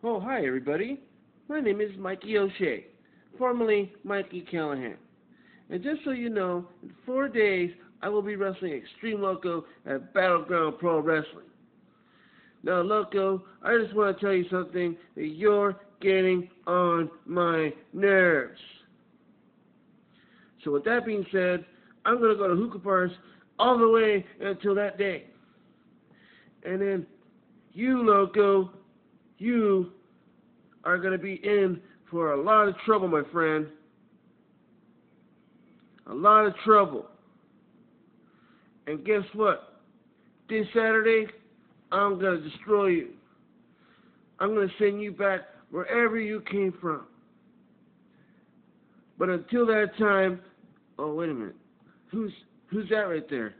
Oh, hi, everybody. My name is Mikey O'Shea, formerly Mikey Callahan. And just so you know, in 4 days, I will be wrestling Extreme Loco at Battleground Pro Wrestling. Now, Loco, I just want to tell you something that you're getting on my nerves. So with that being said, I'm going to go to Hookah Bars all the way until that day. And then you, Loco, you are going to be in for a lot of trouble, my friend. A lot of trouble. And guess what? This Saturday, I'm going to destroy you. I'm going to send you back wherever you came from. But until that time, oh, wait a minute. Who's that right there?